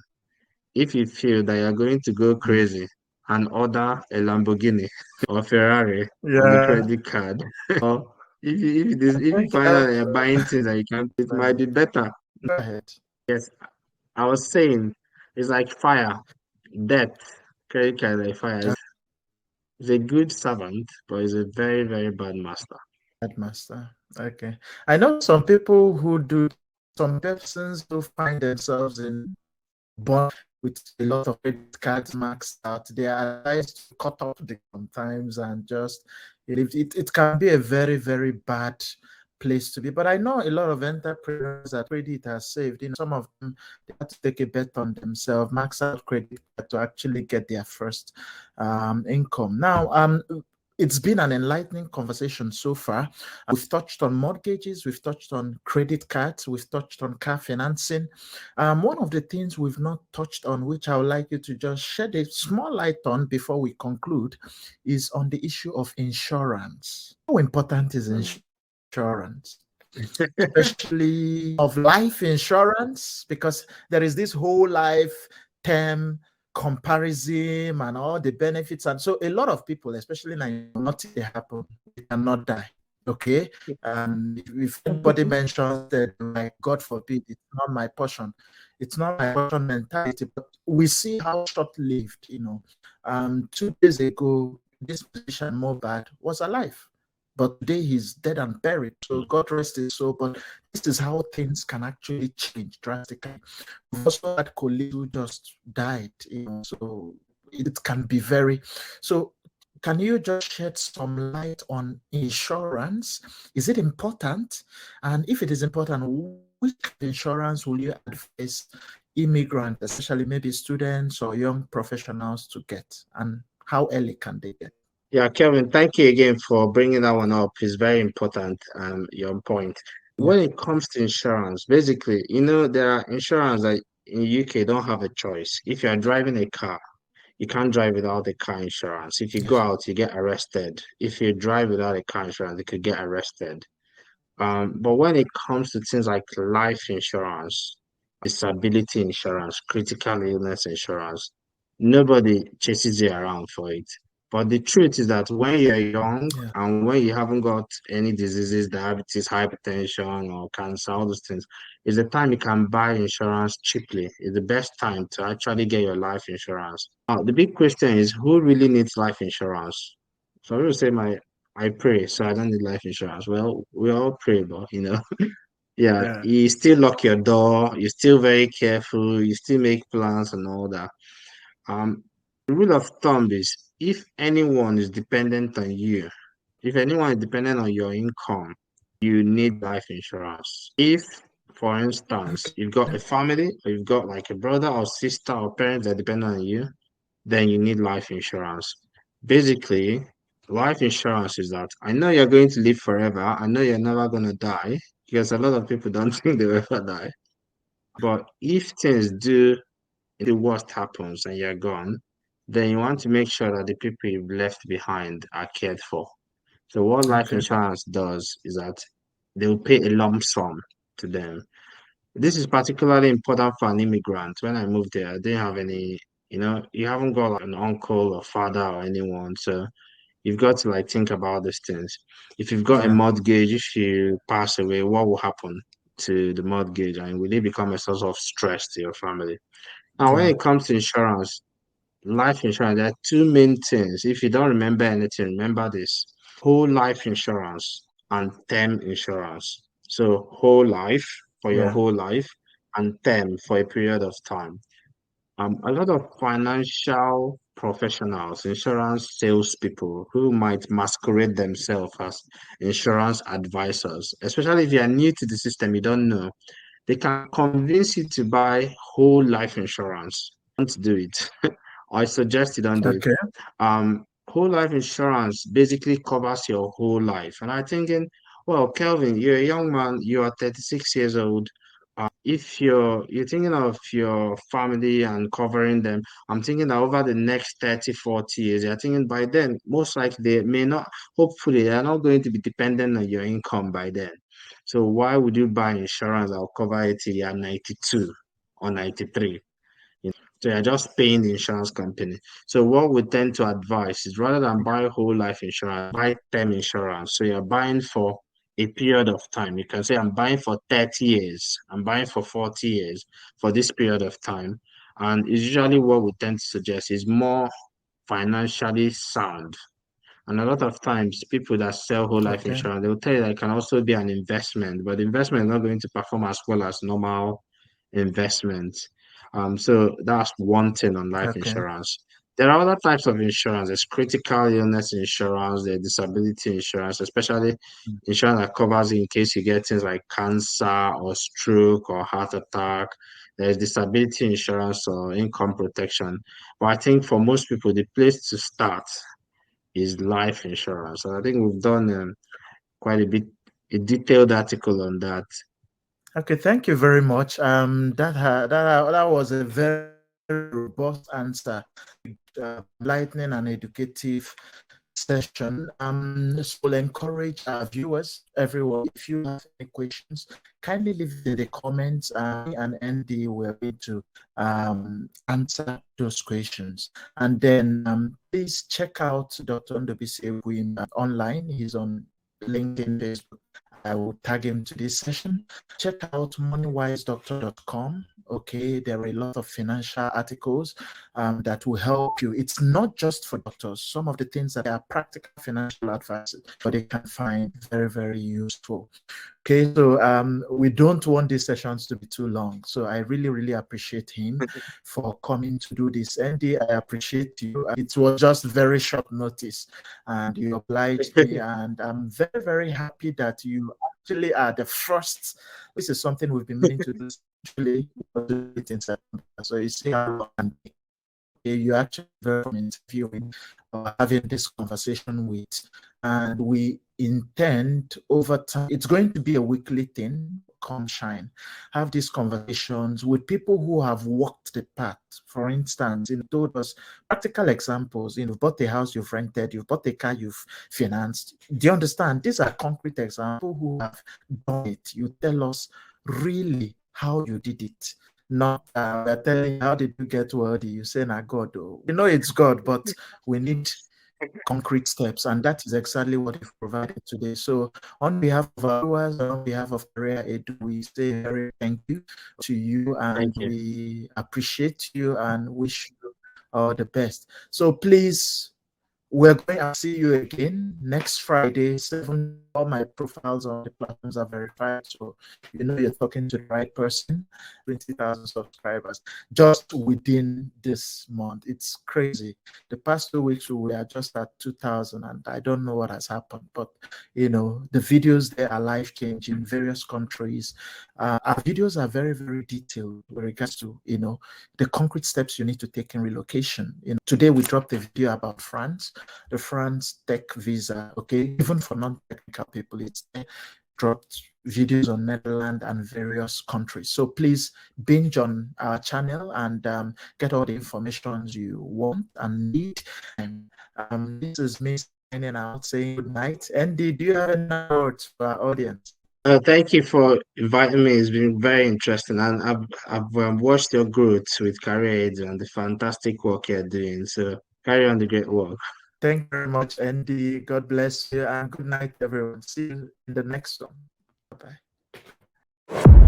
if you feel that you're going to go Mm. crazy and order a Lamborghini or Ferrari on the Yeah. credit card, or if you Thank find out you. that you're buying things that you can't, it might be better. Go ahead. Yes, I was saying it's like fire, death. Credit card is like fire. It's a good servant, but it's a very, very bad master. Headmaster. Okay. I know some people who do, some persons who find themselves in bond with a lot of credit cards maxed out. They are advised to cut off the sometimes and just it can be a very, very bad place to be. But I know a lot of entrepreneurs that credit has saved. Some of them they have to take a bet on themselves, max out credit card to actually get their first income. Now, it's been an enlightening conversation so far. We've touched on mortgages, we've touched on credit cards, we've touched on car financing. One of the things we've not touched on, which I would like you to just shed a small light on before we conclude, is on the issue of insurance. How important is Mm. insurance? Especially of life insurance, because there is this whole life term comparison and all the benefits. And so a lot of people, especially now, nothing happen, they cannot die. Okay. And if anybody mentions that, like, God forbid, it's not my portion, it's not my portion mentality, but we see how short-lived, 2 days ago, this musician Mobad was alive, but today he's dead and buried. So God rest his soul. But this is how things can actually change drastically. We've also had colleagues who just died, so it can be very. So can you just shed some light on insurance? Is it important? And if it is important, which insurance will you advise immigrants, especially maybe students or young professionals, to get? And how early can they get? Yeah, Kevin, thank you again for bringing that one up. It's very important, your point. Yeah. When it comes to insurance, basically, there are insurance that in UK don't have a choice. If you are driving a car, you can't drive without a car insurance. If you go Yes. out, you get arrested. If you drive without a car insurance, you could get arrested. But when it comes to things like life insurance, disability insurance, critical illness insurance, nobody chases you around for it. But the truth is that when you're young Yeah. and when you haven't got any diseases, diabetes, hypertension, or cancer, all those things, is the time you can buy insurance cheaply. It's the best time to actually get your life insurance. Now, the big question is who really needs life insurance? So I will say I pray, so I don't need life insurance. Well, we all pray, but yeah, Yeah. you still lock your door, you're still very careful, you still make plans and all that. The rule of thumb is if anyone is dependent on you, if anyone is dependent on your income, you need life insurance. If, for instance, Okay. you've got a family, or you've got like a brother or sister or parents that depend on you, then you need life insurance. Basically, life insurance is that I know you're going to live forever. I know you're never going to die because a lot of people don't think they'll ever die. But if things do, the worst happens and you're gone, then you want to make sure that the people you've left behind are cared for. So what life Okay. insurance does is that they'll pay a lump sum to them. This is particularly important for an immigrant. When I moved there, I didn't have any, you haven't got like an uncle or father or anyone. So you've got to like think about these things. If you've got a Yeah. mortgage, if you pass away, what will happen to the mortgage? And will it become a source of stress to your family? Now, when Yeah. it comes to insurance, life insurance, there are two main things. If you don't remember anything, remember this: whole life insurance and term insurance. So, whole life for your Yeah. whole life and term for a period of time. A lot of financial professionals, insurance salespeople who might masquerade themselves as insurance advisors, especially if you are new to the system, you don't know, they can convince you to buy whole life insurance. Don't do it. I suggest you don't do it. Okay. Whole life insurance basically covers your whole life. And I'm thinking, well, Kelvin, you're a young man, you are 36 years old. If you're thinking of your family and covering them, I'm thinking that over the next 30, 40 years, you're thinking by then, most likely they may not, hopefully, they're not going to be dependent on your income by then. So why would you buy insurance that will cover it till you're 92 or 93? So you're just paying the insurance company. So what we tend to advise is rather than buy whole life insurance, buy term insurance. So you're buying for a period of time. You can say, I'm buying for 30 years, I'm buying for 40 years for this period of time. And it's usually what we tend to suggest is more financially sound. And a lot of times, people that sell whole life Okay. insurance, they'll tell you that it can also be an investment, but the investment is not going to perform as well as normal investment. So that's one thing on life Okay. insurance. There are other types of insurance. There's critical illness insurance, there's disability insurance, especially insurance that covers in case you get things like cancer or stroke or heart attack. There's disability insurance or income protection. But I think for most people, the place to start is life insurance. And I think we've done quite a detailed article on that. Okay, thank you very much. That was a very, very robust answer, enlightening and educative session. So we'll encourage our viewers, everyone, if you have any questions, kindly leave it in the comments. Me and Andy will be to answer those questions. And then please check out Dr. Ndobisi online. He's on LinkedIn, Facebook. I will tag him to this session. Check out moneywisedoctor.com. Okay, there are a lot of financial articles that will help you. It's not just for doctors. Some of the things that are practical financial advice, but they can find very, very useful. Okay, so we don't want these sessions to be too long. So I really, really appreciate him for coming to do this. Andy, I appreciate you. It was just very short notice, and you obliged me. And I'm very, very happy that you actually are the first. This is something we've been meaning to do. Actually, we'll do it in September. So you see how long and you actually very from interviewing or having this conversation with, and we intend over time. It's going to be a weekly thing. Come shine, have these conversations with people who have walked the path. For instance, told us practical examples. You've bought a house, you've rented, you've bought a car, you've financed. Do you understand? These are concrete examples who have done it. You tell us really how you did it, not we're telling you how did you get wealthy. You say, "Nah, God, oh. We know it's God, but we need concrete steps," and that is exactly what you've provided today. So, on behalf of our viewers, on behalf of Career Edu, we say very thank you to you, and Thank you. we appreciate you and wish you all the best. So, please We're going to see you again next Friday, 7 p.m. All my profiles on the platforms are verified, so you know you're talking to the right person. 20,000 subscribers just within this month. It's crazy. The past 2 weeks we are just at 2,000, and I don't know what has happened. But the videos there are life changing. Various countries. Our videos are very, very detailed with regards to the concrete steps you need to take in relocation. Today we dropped a video about France, the France tech visa. Okay, even for non-technical people, it's dropped videos on Netherlands and various countries. So please binge on our channel and get all the information you want and need. And this is me signing out, saying good night. Andy, do you have any words for our audience? Thank you for inviting me. It's been very interesting, and I've watched your growth with career and the fantastic work you're doing. So carry on the great work. Thank you very much, Andy. God bless you and good night, everyone. See you in the next one. Bye bye.